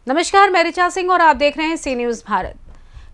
नमस्कार, मैं ऋचा सिंह और आप देख रहे हैं सी न्यूज भारत।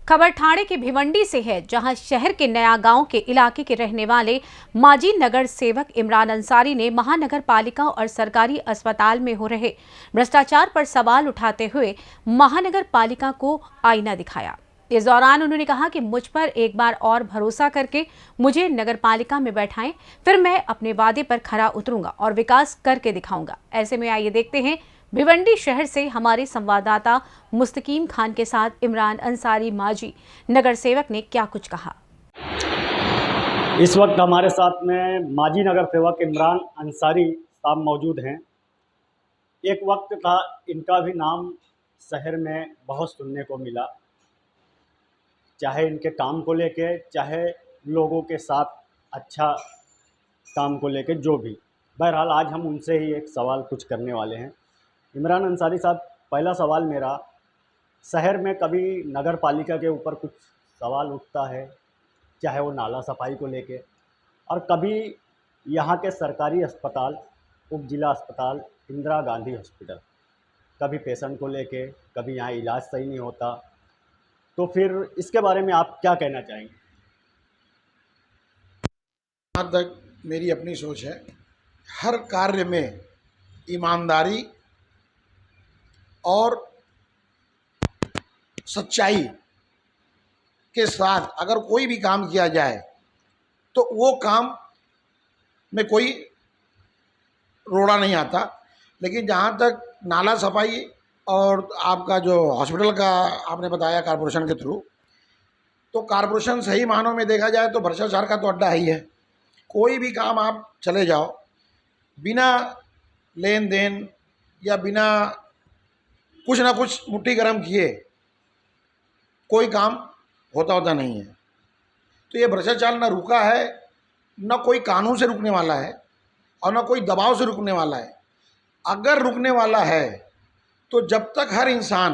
खबर ठाणे के भिवंडी से है, जहां शहर के नया गांव के इलाके के रहने वाले माजी नगर सेवक इमरान अंसारी ने महानगर पालिका और सरकारी अस्पताल में हो रहे भ्रष्टाचार पर सवाल उठाते हुए महानगर पालिका को आईना दिखाया। इस दौरान उन्होंने कहा कि मुझ पर एक बार और भरोसा करके मुझे नगर पालिका में बैठाएं, फिर मैं अपने वादे पर खरा उतरूंगा और विकास करके दिखाऊंगा। ऐसे में आइए देखते हैं भिवंडी शहर से हमारे संवाददाता मुस्तकीम खान के साथ इमरान अंसारी माजी नगर सेवक ने क्या कुछ कहा। इस वक्त हमारे साथ में माजी नगर सेवक इमरान अंसारी साहब मौजूद हैं। एक वक्त था इनका भी नाम शहर में बहुत सुनने को मिला, चाहे इनके काम को लेके, चाहे लोगों के साथ अच्छा काम को लेके, जो भी। बहरहाल आज हम उनसे ही एक सवाल कुछ करने वाले हैं। इमरान अंसारी साहब, पहला सवाल मेरा, शहर में कभी नगर पालिका के ऊपर कुछ सवाल उठता है, चाहे वो नाला सफाई को लेके, और कभी यहाँ के सरकारी अस्पताल, उप जिला अस्पताल, इंदिरा गांधी हॉस्पिटल, कभी पेशेंट को लेके, कभी यहाँ इलाज सही नहीं होता, तो फिर इसके बारे में आप क्या कहना चाहेंगे? जहाँ तक मेरी अपनी सोच है, हर कार्य में ईमानदारी और सच्चाई के साथ अगर कोई भी काम किया जाए तो वो काम में कोई रोड़ा नहीं आता। लेकिन जहाँ तक नाला सफाई और आपका जो हॉस्पिटल का आपने बताया कॉरपोरेशन के थ्रू, तो कॉरपोरेशन सही मानों में देखा जाए तो भ्रष्टाचार का तो अड्डा ही है। कोई भी काम आप चले जाओ, बिना लेन देन या बिना कुछ ना कुछ मुट्ठी गर्म किए कोई काम होता नहीं है। तो ये भ्रष्टाचार न रुका है, न कोई कानून से रुकने वाला है और न कोई दबाव से रुकने वाला है। अगर रुकने वाला है तो जब तक हर इंसान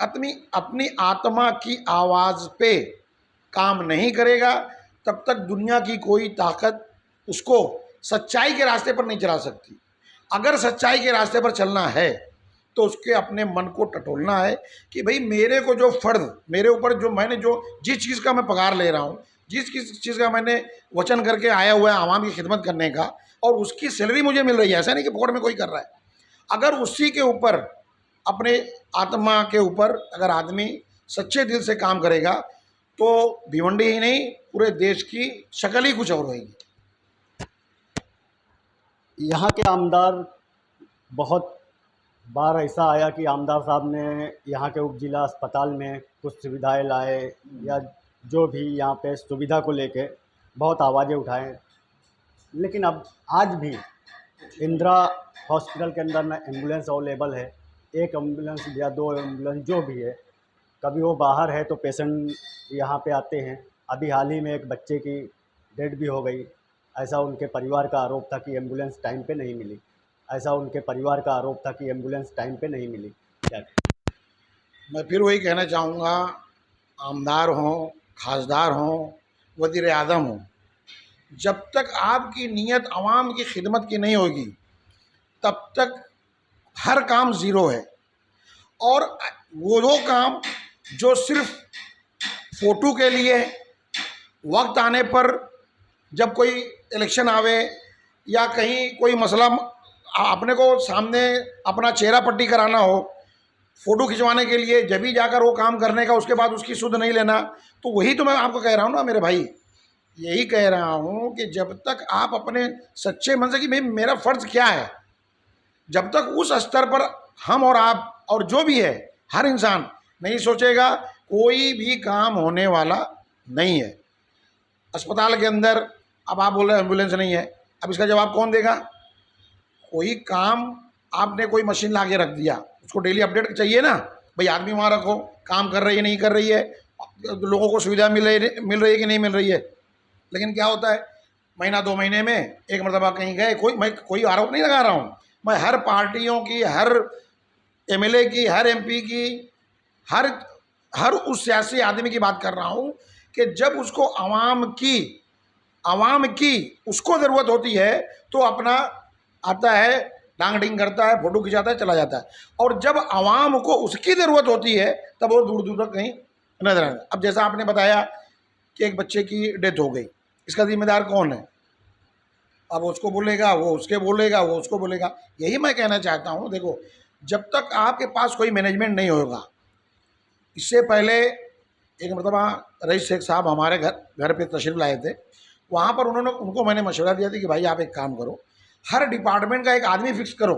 अपनी आत्मा की आवाज़ पे काम नहीं करेगा, तब तक दुनिया की कोई ताकत उसको सच्चाई के रास्ते पर नहीं चला सकती। अगर सच्चाई के रास्ते पर चलना है तो उसके अपने मन को टटोलना है कि भाई मेरे को जो फ़र्ज मेरे ऊपर, जो मैंने जिस चीज़ का मैं पगार ले रहा हूँ, जिस चीज़ का मैंने वचन करके आया हुआ है आवाम की खिदमत करने का, और उसकी सैलरी मुझे मिल रही है, ऐसा नहीं कि पकड़ में कोई कर रहा है। अगर उसी के ऊपर, अपने आत्मा के ऊपर अगर आदमी सच्चे दिल से काम करेगा तो भिवंडी ही नहीं, पूरे देश की शक्ल ही कुछ और होगी। यहाँ के आमदार, बहुत बार ऐसा आया कि आमदार साहब ने यहाँ के उप जिला अस्पताल में कुछ सुविधाएं लाए, या जो भी यहाँ पे सुविधा को लेके बहुत आवाज़ें उठाएं, लेकिन अब आज भी इंदिरा हॉस्पिटल के अंदर ना एम्बुलेंस अवेलेबल है, एक एम्बुलेंस या दो एम्बुलेंस जो भी है। कभी वो बाहर है तो पेशेंट यहाँ पे आते हैं। अभी हाल ही में एक बच्चे की डेथ भी हो गई। ऐसा उनके परिवार का आरोप था कि एम्बुलेंस टाइम पे नहीं मिली। क्या? मैं फिर वही कहना चाहूँगा, आमदार हों, खासदार हों, वज़ीर आज़म हों, जब तक आपकी नीयत आवाम की खिदमत की नहीं होगी तब तक हर काम ज़ीरो है। और वो काम जो सिर्फ फ़ोटो के लिए, वक्त आने पर जब कोई इलेक्शन आवे या कहीं कोई मसला अपने को सामने अपना चेहरा पट्टी कराना हो, फ़ोटो खिंचवाने के लिए जब ही जाकर वो काम करने का, उसके बाद उसकी सुध नहीं लेना, तो वही तो मैं आपको कह रहा हूँ ना मेरे भाई, यही कह रहा हूँ कि जब तक आप अपने सच्चे मन से कि भाई मेरा फ़र्ज़ क्या है, जब तक उस स्तर पर हम और आप और जो भी है हर इंसान नहीं सोचेगा, कोई भी काम होने वाला नहीं है। अस्पताल के अंदर अब आप बोल रहे हैं एम्बुलेंस नहीं है, अब इसका जवाब कौन देगा? कोई काम आपने कोई मशीन ला के रख दिया, उसको डेली अपडेट चाहिए ना, भाई आदमी वहाँ रखो, काम कर रही है नहीं कर रही है, लोगों को सुविधा मिल रही है कि नहीं मिल रही है। लेकिन क्या होता है, महीना 2 महीने में एक मरतबा कहीं गए, मैं कोई आरोप नहीं लगा रहा हूँ, मैं हर पार्टियों की, हर एमएलए की, हर एमपी की, हर उस सियासी आदमी की बात कर रहा हूँ कि जब उसको आवाम की उसको ज़रूरत होती है तो अपना आता है डांग डिंग करता है, फ़ोटो खिंचाता है, चला जाता है। और जब आवाम को उसकी ज़रूरत होती है तब वो दूर दूर तक कहीं नजर आए। अब जैसा आपने बताया कि एक बच्चे की डेथ हो गई, इसका जिम्मेदार कौन है? अब उसको बोलेगा, वो उसके बोलेगा, वो उसको बोलेगा। यही मैं कहना चाहता हूँ, देखो जब तक आपके पास कोई मैनेजमेंट नहीं होगा। इससे पहले एक मरतबा रईस शेख साहब हमारे घर पे तशरीफ़ लाए थे। वहाँ पर उनको मैंने मशवरा दिया था कि भाई आप एक काम करो, हर डिपार्टमेंट का एक आदमी फिक्स करो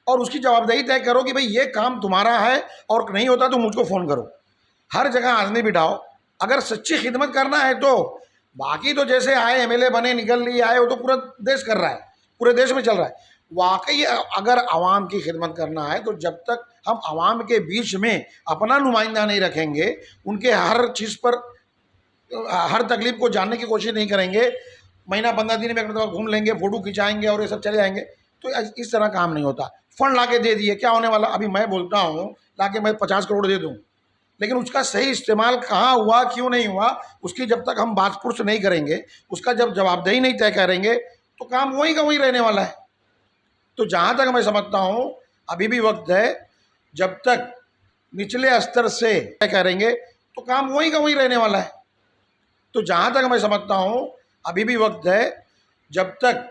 और उसकी जवाबदेही तय करो कि भाई ये काम तुम्हारा है और नहीं होता तो मुझको फ़ोन करो। हर जगह आदमी बिठाओ। अगर सच्ची खिदमत करना है तो बाकी तो जैसे आए एमएलए बने निकल लिए आए, वो तो पूरा देश कर रहा है, पूरे देश में चल रहा है। वाकई अगर आवाम की खिदमत करना है तो जब तक हम आवाम के बीच में अपना नुमाइंदा नहीं रखेंगे, उनके हर चीज़ पर हर तकलीफ को जानने की कोशिश नहीं करेंगे, महीना 15 दिन में एक मरतबा घूम लेंगे, फ़ोटो खिंचाएंगे और ये सब चले जाएंगे, तो इस तरह काम नहीं होता। फ़ंड ला के दे दिए, क्या होने वाला? अभी मैं बोलता हूँ ला के मैं 50 करोड़ दे दूँ, लेकिन उसका सही इस्तेमाल कहाँ हुआ, क्यों नहीं हुआ, उसकी जब तक हम बात पुरुष नहीं करेंगे, उसका जब जवाबदेही नहीं तय करेंगे, तो काम वहीं का वहीं रहने वाला है। तो जहाँ तक मैं समझता हूँ अभी भी वक्त है, जब तक निचले स्तर से तय करेंगे तो काम वहीं का वहीं रहने वाला है। तो जहाँ तक मैं समझता हूँ अभी भी वक्त है, जब तक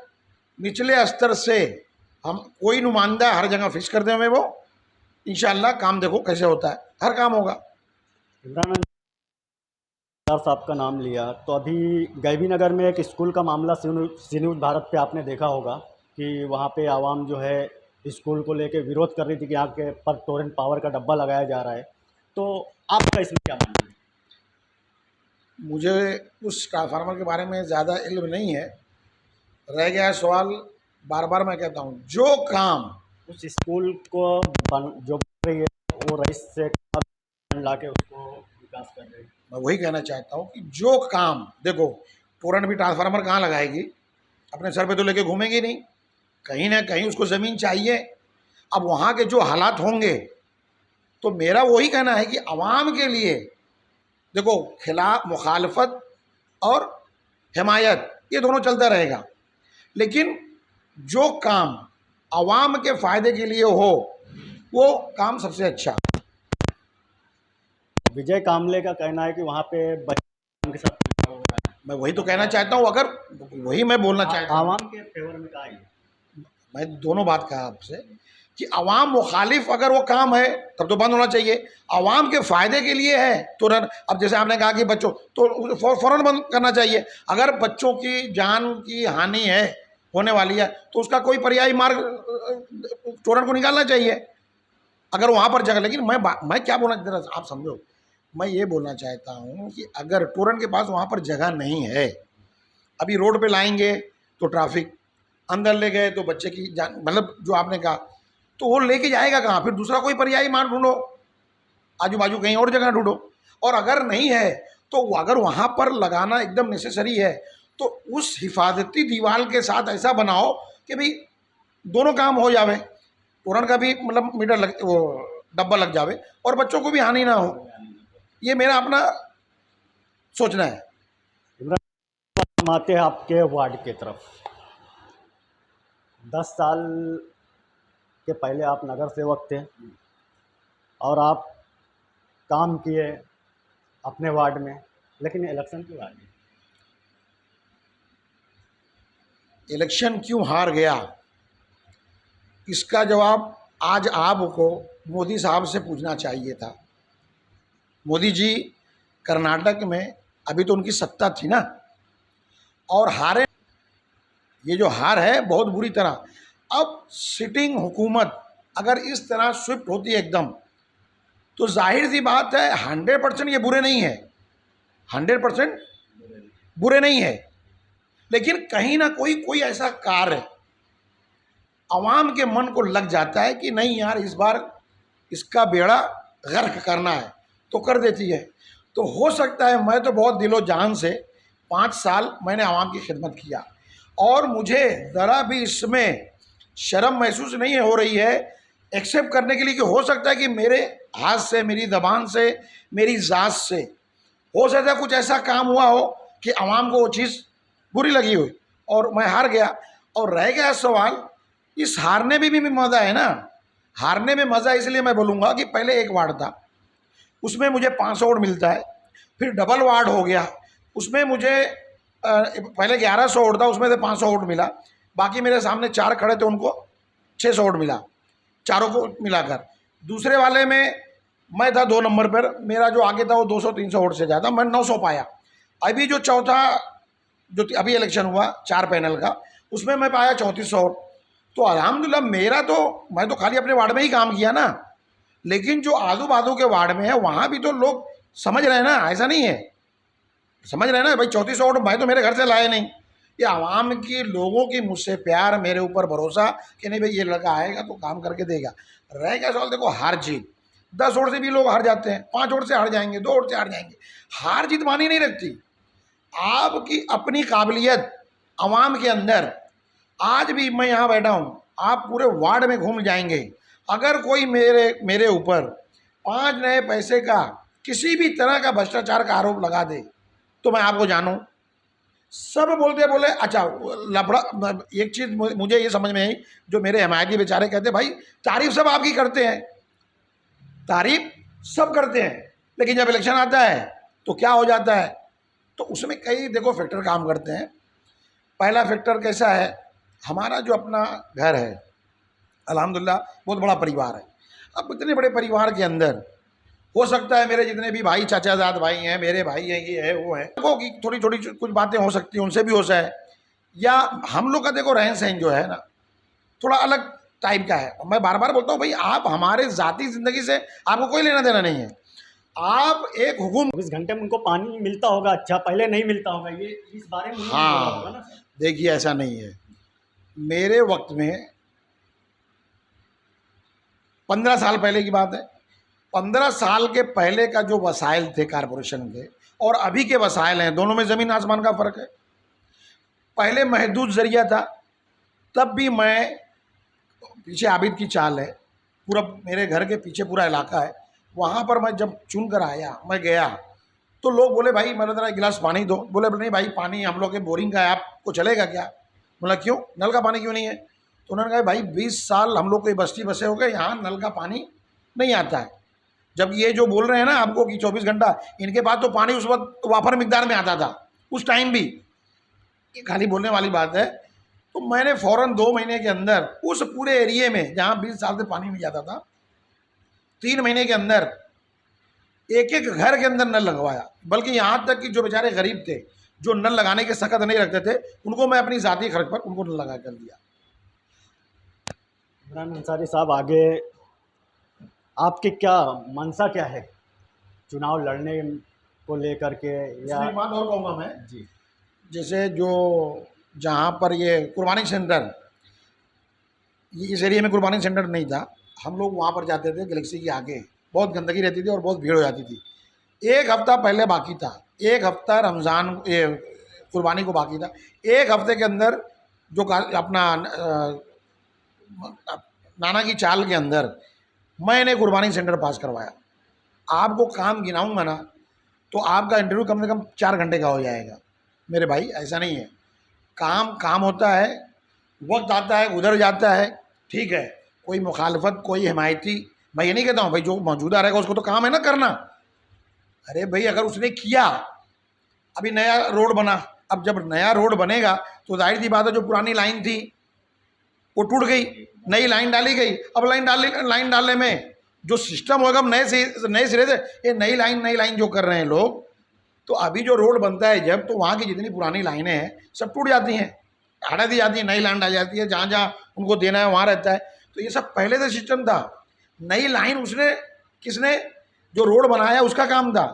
निचले स्तर से हम कोई नुमाइंदा हर जगह फिक्स कर दें हमें, वो इंशाअल्लाह काम देखो कैसे होता है, हर काम होगा। इमरान अंसार साहब का नाम लिया तो अभी गैबी नगर में एक स्कूल का मामला सी न्यूज़ भारत पे आपने देखा होगा कि वहाँ पे आवाम जो है स्कूल को लेके विरोध कर रही थी कि यहाँ के पर टोरेंट पावर का डब्बा लगाया जा रहा है। तो आपका इसमें क्या मानना है? मुझे उस ट्रांसफार्मर के बारे में ज़्यादा इल्म नहीं है, रह गया है सवाल। बार बार मैं कहता हूँ, जो काम उस स्कूल को जो बन रही है वो रईस से ला के उसको विकास कर रही है। मैं वही कहना चाहता हूँ कि जो काम, देखो टोरेंट भी ट्रांसफार्मर कहाँ लगाएगी, अपने सर पे तो लेके घूमेगी नहीं, कहीं ना कहीं उसको ज़मीन चाहिए। अब वहाँ के जो हालात होंगे, तो मेरा वही कहना है कि आवाम के लिए देखो खिलाफ मुखालफत और हिमायत ये दोनों चलता रहेगा, लेकिन जो काम आवाम के फ़ायदे के लिए हो वो काम सबसे अच्छा। विजय कामले का कहना है कि वहाँ पे बच्चों के साथ भेदभाव हो रहा है। मैं वही तो कहना चाहता हूँ, अगर वही मैं बोलना चाहता हूँ, आवाम के फेवर में कहा है। मैं दोनों बात कहा आपसे कि अवाम मुखालिफ अगर वो काम है तब तो बंद होना चाहिए। अवाम के फ़ायदे के लिए है तुरंत, अब जैसे आपने कहा कि बच्चों, तो फ़ौरन बंद करना चाहिए। अगर बच्चों की जान की हानि है, होने वाली है, तो उसका कोई पर्यायी मार्ग तुरंत को निकालना चाहिए अगर वहाँ पर जगह। लेकिन मैं क्या बोलना चाहता हूँ आप समझो, मैं ये बोलना चाहता हूँ कि अगर टोरेंट के पास वहाँ पर जगह नहीं है, अभी रोड पे लाएंगे तो ट्रैफिक, अंदर ले गए तो बच्चे की जान, मतलब जो आपने कहा, तो वो लेके जाएगा कहाँ? फिर दूसरा कोई पर्यायी मार्ग ढूंढो, आजू बाजू कहीं और जगह ढूंढो। और अगर नहीं है तो अगर वहाँ पर लगाना एकदम नेसेसरी है तो उस हिफाजती दीवार के साथ ऐसा बनाओ कि भाई दोनों काम हो जावे, टोरेंट का भी मतलब मीटर लग, वो डब्बा लग जावे और बच्चों को भी हानि ना हो। ये मेरा अपना सोचना है। हम आते हैं आपके वार्ड की तरफ। 10 साल के पहले आप नगर सेवक थे और आप काम किए अपने वार्ड में, लेकिन इलेक्शन क्यों आ गए? इलेक्शन क्यों हार गया, इसका जवाब आज आपको मोदी साहब से पूछना चाहिए था। मोदी जी कर्नाटक में अभी तो उनकी सत्ता थी ना, और हारे। ये जो हार है बहुत बुरी तरह। अब सिटिंग हुकूमत अगर इस तरह स्विफ्ट होती है एकदम, तो जाहिर सी बात है 100% ये बुरे नहीं है, 100% बुरे नहीं है, लेकिन कहीं ना कोई ऐसा कार्य आवाम के मन को लग जाता है कि नहीं यार इस बार इसका बेड़ा गर्क करना है, तो कर देती है। तो हो सकता है, मैं तो बहुत दिलो जान से 5 साल मैंने आवाम की खिदमत किया और मुझे ज़रा भी इसमें शर्म महसूस नहीं हो रही है एक्सेप्ट करने के लिए कि हो सकता है कि मेरे हाथ से, मेरी ज़बान से, मेरी ज़ात से हो सकता है कुछ ऐसा काम हुआ हो कि आवाम को वो चीज़ बुरी लगी हुई और मैं हार गया। और रह गया सवाल इस हारने में भी मज़ा है ना। हारने में मज़ा इसलिए मैं बोलूँगा कि पहले एक वार्ड था, उसमें मुझे 500 वोट मिलता है, फिर डबल वार्ड हो गया, उसमें मुझे पहले 1100 वोट था, उसमें से 500 वोट मिला, बाकी मेरे सामने 4 खड़े थे, उनको 600 वोट मिला, चारों को मिलाकर। दूसरे वाले में मैं था 2 नंबर पर, मेरा जो आगे था वो 200-300 वोट से ज़्यादा, मैं 900 पाया। अभी जो चौथा जो अभी इलेक्शन हुआ 4 पैनल का, उसमें मैं पाया 3400 वोट। तो अल्हम्दुलिल्लाह मेरा तो, मैं तो खाली अपने वार्ड में ही काम किया ना, लेकिन जो आजू बाजू के वार्ड में है वहाँ भी तो लोग समझ रहे हैं ना, ऐसा नहीं है, समझ रहे हैं ना भाई। 3400 वोट मैं तो मेरे घर से लाए नहीं, ये आवाम की, लोगों की मुझसे प्यार, मेरे ऊपर भरोसा कि नहीं भाई ये लड़का आएगा तो काम करके देगा। रह गया सवाल, देखो हार जीत, 10 वोट से भी लोग हार जाते हैं, 5 वोट से हार जाएंगे, 2 वोट से हार जाएंगे, हार जीत मानी नहीं रखती। आपकी अपनी काबिलियत आवाम के अंदर, आज भी मैं यहाँ बैठा हूँ, आप पूरे वार्ड में घूम जाएंगे, अगर कोई मेरे ऊपर 5 नए पैसे का किसी भी तरह का भ्रष्टाचार का आरोप लगा दे तो मैं आपको जानूं, सब बोले अच्छा लफड़ा। एक चीज़ मुझे ये समझ में आई, जो मेरे हमायती बेचारे कहते भाई तारीफ सब आपकी करते हैं, तारीफ सब करते हैं, लेकिन जब इलेक्शन आता है तो क्या हो जाता है। तो उसमें कई देखो फैक्टर काम करते हैं। पहला फैक्टर कैसा है, हमारा जो अपना घर है अल्हम्दुलिल्लाह बहुत बड़ा परिवार है। अब इतने बड़े परिवार के अंदर हो सकता है मेरे जितने भी भाई, चाचाजाद भाई हैं, मेरे भाई हैं, ये है वो है, देखो कि थोड़ी थोड़ी कुछ बातें हो सकती हैं, उनसे भी हो जाए, या हम लोग का देखो रहन सहन जो है ना थोड़ा अलग टाइप का है। मैं बार बार बोलता हूँ भाई आप हमारे ज़ाती ज़िंदगी से आपको कोई लेना देना नहीं है। आप एक हुकुम 24 घंटे में उनको पानी मिलता होगा, अच्छा पहले नहीं मिलता होगा, ये इस बारे में नहीं बोला होगा हाँ ना। देखिए ऐसा नहीं है, मेरे वक्त में 15 साल पहले की बात है, 15 साल के पहले का जो वसाइल थे कारपोरेशन के और अभी के वसाइल हैं, दोनों में ज़मीन आसमान का फ़र्क है। पहले महदूद ज़रिया था, तब भी मैं, पीछे आबिद की चाल है, पूरा मेरे घर के पीछे पूरा इलाका है, वहाँ पर मैं जब चुन कर आया, मैं गया तो लोग बोले भाई मेरा ज़रा एक गिलास पानी दो। बोले नहीं भाई पानी हम लोग के बोरिंग का है, आपको चलेगा क्या। बोला क्यों, नल का पानी क्यों नहीं है। तो उन्होंने कहा भाई 20 साल हम लोग कोई बस्ती बसे हो गए, यहाँ नल का पानी नहीं आता है। जब ये जो बोल रहे हैं ना आपको कि 24 घंटा, इनके पास तो पानी उस वक्त वाफर मिकदार में आता था, उस टाइम भी, ये खाली बोलने वाली बात है। तो मैंने फ़ौरन 2 महीने के अंदर उस पूरे एरिए में जहाँ 20 साल से पानी नहीं जाता था, 3 महीने के अंदर एक एक घर के अंदर नल लगवाया। बल्कि यहाँ तक कि जो बेचारे गरीब थे, जो नल लगाने के सकत नहीं रखते थे, उनको मैं अपनी ज़ाती खर्च पर उनको नल लगा कर दिया। इमरान अंसारी साहब, आगे आपकी क्या मंशा क्या है चुनाव लड़ने को लेकर के, या एक बात और कहूँगा मैं, जी जैसे जो जहाँ पर ये कुर्बानी सेंटर, इस एरिया में कुर्बानी सेंटर नहीं था, हम लोग वहाँ पर जाते थे, गैलेक्सी के आगे बहुत गंदगी रहती थी और बहुत भीड़ हो जाती थी। 1 हफ़्ता पहले बाकी था, 1 हफ़्ता रमज़ान ये कुर्बानी को बाकी था, 1 हफ़्ते के अंदर जो अपना नाना की चाल के अंदर मैंने कुर्बानी सेंटर पास करवाया। आपको काम गिनाऊंगा ना तो आपका इंटरव्यू कम से कम 4 घंटे का हो जाएगा। मेरे भाई ऐसा नहीं है, काम होता है, वक्त आता है उधर जाता है, ठीक है, कोई मुखालफत कोई हिमायती, मैं ये नहीं कहता हूँ भाई जो मौजूदा रहेगा उसको तो काम है ना करना। अरे भाई अगर उसने किया, अभी नया रोड बना, अब जब नया रोड बनेगा तो जाहिर सी बात है जो पुरानी लाइन थी वो टूट गई, नई लाइन डाली गई। अब लाइन डालने में जो सिस्टम होगा, अब नए सिरे से ये नई लाइन जो कर रहे हैं लोग, तो अभी जो रोड बनता है जब, तो वहाँ की जितनी पुरानी लाइनें हैं सब टूट जाती हैं, हटा दी जाती है, नई लाइन डाली जाती है, जहाँ जहाँ उनको देना है वहाँ रहता है। तो ये सब पहले से सिस्टम था, नई लाइन उसने किसने जो रोड बनाया उसका काम था,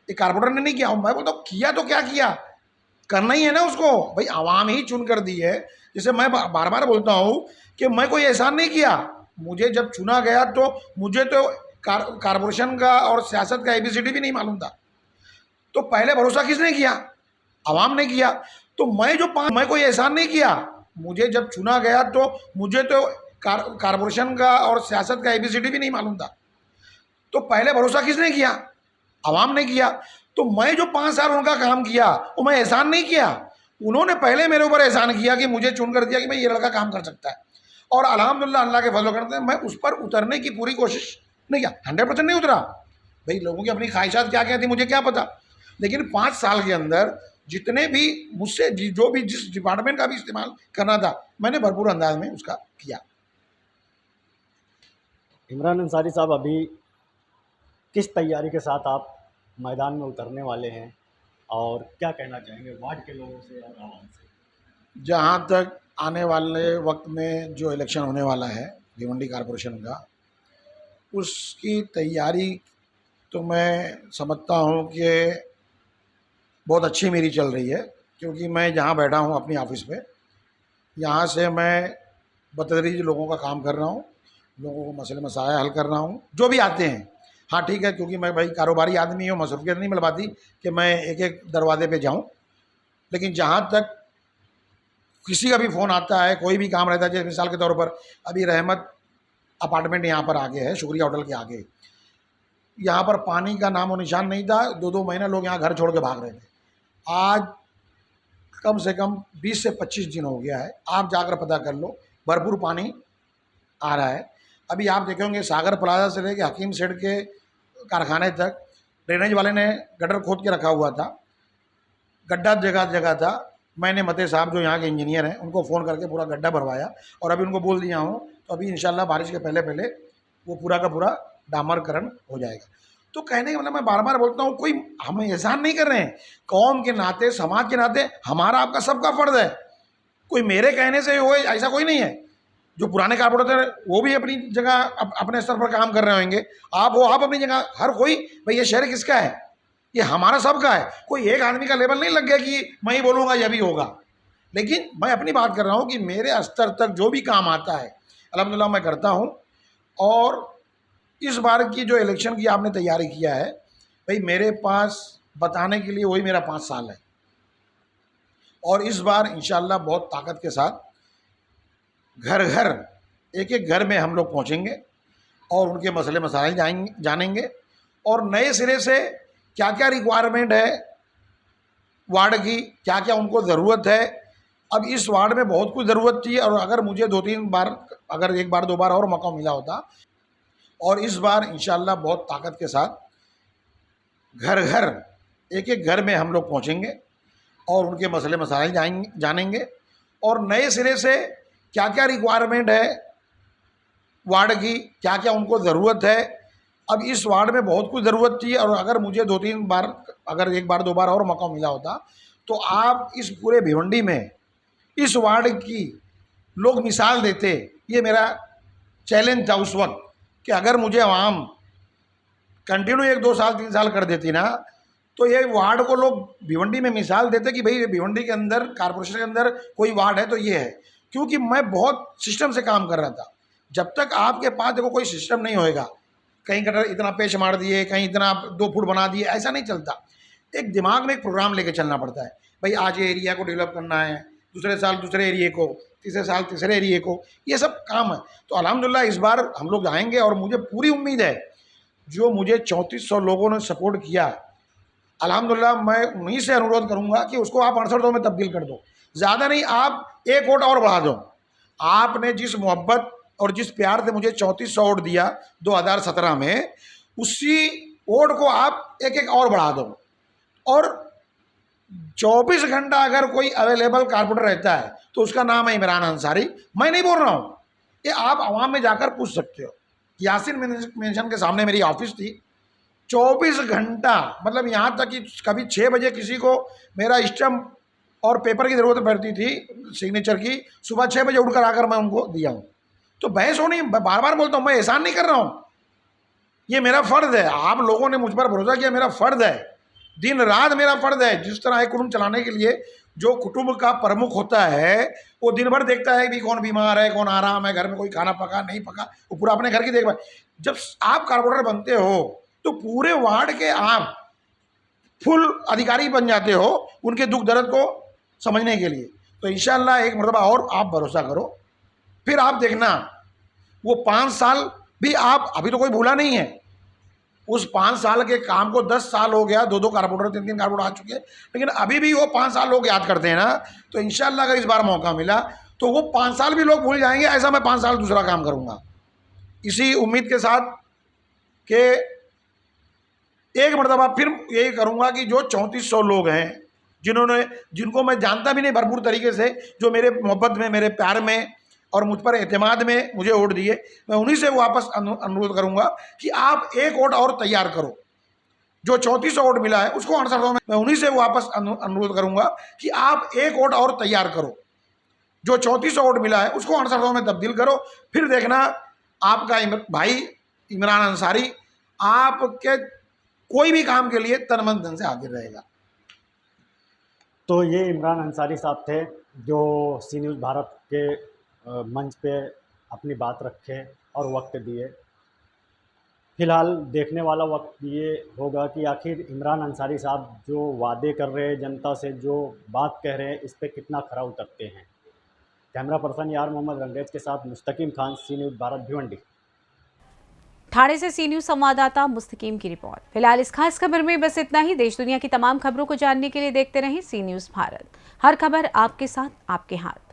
ये कारपोरेटर ने नहीं किया। मैं बोलता हूँ किया तो क्या किया, करना ही है ना उसको, भाई आवाम ही चुन कर दी है। जैसे मैं बार बार बोलता हूँ कि मैं कोई एहसान नहीं किया, मुझे जब चुना गया तो मुझे तो कारपोरेशन का और सियासत का ABCD भी नहीं मालूम था। तो पहले भरोसा किसने किया, आवाम ने किया। तो मैं कोई एहसान नहीं किया, मुझे जब चुना गया तो मुझे तो कारपोरेशन का और सियासत का ABCD भी नहीं मालूम था। तो पहले भरोसा किसने किया, आवाम ने किया। तो मैं जो 5 साल उनका काम किया वो मैं एहसान नहीं किया, उन्होंने पहले मेरे ऊपर एहसान किया कि मुझे चुन कर दिया कि भाई ये लड़का काम कर सकता है, और अल्हम्दुलिल्लाह अल्लाह के फजल करते हैं मैं उस पर उतरने की पूरी कोशिश नहीं किया। 100% नहीं उतरा भाई, लोगों की अपनी ख्वाहिशात क्या क्या थी मुझे क्या पता, लेकिन 5 साल के अंदर जितने भी मुझसे जो भी जिस डिपार्टमेंट का भी इस्तेमाल करना था मैंने भरपूर अंदाज में उसका किया। इमरान अंसारी साहब, अभी किस तैयारी के साथ आप मैदान में उतरने वाले हैं और क्या कहना चाहेंगे वार्ड के लोगों से और आवाम से? जहाँ तक आने वाले वक्त में जो इलेक्शन होने वाला है भिवंडी कॉरपोरेशन का, उसकी तैयारी तो मैं समझता हूँ कि बहुत अच्छी मेरी चल रही है, क्योंकि मैं जहाँ बैठा हूँ अपनी ऑफिस पे, यहाँ से मैं बतदरीज लोगों का काम कर रहा हूँ, लोगों को मसले मसाया हल कर रहा हूँ जो भी आते हैं। हाँ ठीक है, क्योंकि मैं भाई कारोबारी आदमी हूँ, मसरूफियत नहीं मिल पाती कि मैं एक एक दरवाजे पे जाऊँ, लेकिन जहाँ तक किसी का भी फ़ोन आता है, कोई भी काम रहता है, जैसे मिसाल के तौर पर अभी रहमत अपार्टमेंट यहाँ पर आगे है, शुक्रिया होटल के आगे, यहाँ पर पानी का नामो निशान नहीं था, 2-2 महीने लोग यहाँ घर छोड़ के भाग रहे थे। आज कम से कम 20 से 25 दिन हो गया है, आप जाकर पता कर लो, भरपूर पानी आ रहा है। अभी आप देखेंगे सागर प्लाजा से लेके हकीम सेठ के कारखाने तक ड्रेनेज वाले ने गटर खोद के रखा हुआ था, गड्ढा जगह जगह था। मैंने मते साहब जो यहाँ के इंजीनियर हैं उनको फ़ोन करके पूरा गड्ढा भरवाया, और अभी उनको बोल दिया हूँ तो अभी इंशाल्लाह बारिश के पहले पहले वो पूरा का पूरा डामरकरण हो जाएगा। तो कहने का मतलब मैं बार बार बोलता हूँ, कोई हम एहसान नहीं कर रहे हैं, कौम के नाते समाज के नाते हमारा आपका सबका फ़र्ज़ है। कोई मेरे कहने से हो ऐसा कोई नहीं है। जो पुराने कारपोरेटर वो भी अपनी जगह अपने स्तर पर काम कर रहे होंगे, आप हो आप अपनी जगह, हर कोई भाई ये शहर किसका है, ये हमारा सबका है। कोई एक आदमी का लेवल नहीं लग गया कि मैं ही बोलूँगा यह भी होगा। लेकिन मैं अपनी बात कर रहा हूँ कि मेरे स्तर तक जो भी काम आता है अल्हम्दुलिल्लाह मैं करता हूँ। और इस बार की जो इलेक्शन की आपने तैयारी किया है भाई, मेरे पास बताने के लिए वही मेरा 5 साल है, और इस बार इंशाल्लाह बहुत ताकत के साथ घर घर एक एक घर में हम लोग पहुँचेंगे और उनके मसले मसाइल जानेंगे, और नए सिरे से क्या क्या रिक्वायरमेंट है वार्ड की, क्या क्या उनको ज़रूरत है। अब इस वार्ड में बहुत कुछ ज़रूरत थी, और अगर मुझे 2-3 बार, अगर 1 बार 2 बार और मौका मिला होता, और इस बार इंशाल्लाह बहुत ताकत के साथ घर घर एक एक घर में हम लोग पहुँचेंगे और उनके मसले मसाइल जानेंगे, और नए सिरे से क्या क्या रिक्वायरमेंट है वार्ड की, क्या क्या उनको ज़रूरत है। अब इस वार्ड में बहुत कुछ ज़रूरत थी, और अगर मुझे 2-3 बार, अगर 1 बार 2 बार और मौका मिला होता, तो आप इस पूरे भिवंडी में इस वार्ड की लोग मिसाल देते। ये मेरा चैलेंज था उस वक्त कि अगर मुझे आवाम कंटिन्यू 1-2 साल 3 साल कर देती ना, तो ये वार्ड को लोग भिवंडी में मिसाल देते कि भाई भिवंडी के अंदर, कॉर्पोरेशन के अंदर कोई वार्ड है तो ये है। क्योंकि मैं बहुत सिस्टम से काम कर रहा था। जब तक आपके पास देखो कोई सिस्टम नहीं होएगा, कहीं गटर इतना पेच मार दिए, कहीं इतना 2 फुट बना दिए, ऐसा नहीं चलता। एक दिमाग में एक प्रोग्राम लेके चलना पड़ता है। भाई आज ये एरिया को डेवलप करना है, दूसरे साल दूसरे एरिए को, तीसरे साल तीसरे एरिए को, ये सब काम है। तो अल्हम्दुलिल्लाह इस बार हम लोग आएंगे, और मुझे पूरी उम्मीद है जो मुझे 3400 लोगों ने सपोर्ट किया, अल्हम्दुलिल्लाह मैं उन्हीं से अनुरोध करूँगा कि उसको आप 68 में तब्दील कर दो। ज़्यादा नहीं, आप 1 वोट और बढ़ा दो। आपने जिस मोहब्बत और जिस प्यार से मुझे 3400 वोट दिया 2017 में, उसी वोट को आप एक एक और बढ़ा दो। और 24 घंटा अगर कोई अवेलेबल कारपोरेटर रहता है तो उसका नाम है इमरान अंसारी। मैं नहीं बोल रहा हूँ, ये आप आवाम में जाकर पूछ सकते हो। यासिन मेंशन के सामने मेरी ऑफिस थी, 24 घंटा, मतलब यहाँ तक कि कभी 6 बजे किसी को मेरा स्टैम्प और पेपर की ज़रूरत पड़ती थी सिग्नेचर की, सुबह 6 बजे उठकर आकर मैं उनको दिया हूँ। तो बहस हो नहीं, बार बार बोलता हूँ, मैं एहसान नहीं कर रहा हूँ, ये मेरा फ़र्ज़ है। आप लोगों ने मुझ पर भरोसा किया, मेरा फ़र्ज़ है, दिन रात मेरा फ़र्ज़ है। जिस तरह एक कुटुंब चलाने के लिए जो कुटुंब का प्रमुख होता है वो दिन भर देखता है कि कौन बीमार है, कौन आराम है, घर में कोई खाना पका नहीं पका, वो पूरा अपने घर की देखभाल। जब आप कारपोरेटर बनते हो तो पूरे वार्ड के आप फुल अधिकारी बन जाते हो उनके दुख दर्द को समझने के लिए। तो इंशाल्लाह एक मरतबा और आप भरोसा करो, फिर आप देखना वो 5 साल भी आप, अभी तो कोई भूला नहीं है, उस 5 साल के काम को 10 साल हो गया, 2-2 कारपोरेटर 3-3 कारपोरेटर आ चुके हैं, लेकिन अभी भी वो 5 साल लोग याद करते हैं ना। तो इंशाल्लाह अगर इस बार मौका मिला तो वो 5 साल भी लोग भूल जाएंगे, ऐसा मैं 5 साल दूसरा काम करूँगा। इसी उम्मीद के साथ कि एक मरतबा फिर यही करूँगा कि जो 3400 लोग हैं जिनको मैं जानता भी नहीं भरपूर तरीके से, जो मेरे मोहब्बत में, मेरे प्यार में और मुझ पर एतमाद में मुझे वोट दिए, मैं उन्हीं से वापस अनुरोध करूंगा कि आप एक वोट और तैयार करो। जो 3400 वोट मिला है उसको 68 में, मैं उन्हीं से वापस अनुरोध करूंगा कि आप एक वोट और तैयार करो। जो 3400 वोट मिला है उसको 68 में तब्दील करो। फिर देखना आपका भाई इमरान अंसारी आपके कोई भी काम के लिए तन मन धन से हाजिर रहेगा। तो ये इमरान अंसारी साहब थे जो सी न्यूज़ भारत के मंच पे अपनी बात रखे और वक्त दिए। फ़िलहाल देखने वाला वक्त ये होगा कि आखिर इमरान अंसारी साहब जो वादे कर रहे हैं जनता से, जो बात कह रहे हैं, इस पे कितना खरा उतरते हैं। कैमरा पर्सन यार मोहम्मद रंगरेज के साथ मुस्तकीम खान, सी न्यूज़ भारत, भिवंडी। ठाणे से सी न्यूज़ संवाददाता मुस्तकीम की रिपोर्ट। फिलहाल इस खास खबर में बस इतना ही। देश दुनिया की तमाम खबरों को जानने के लिए देखते रहें सी न्यूज़ भारत। हर खबर आपके साथ, आपके हाथ।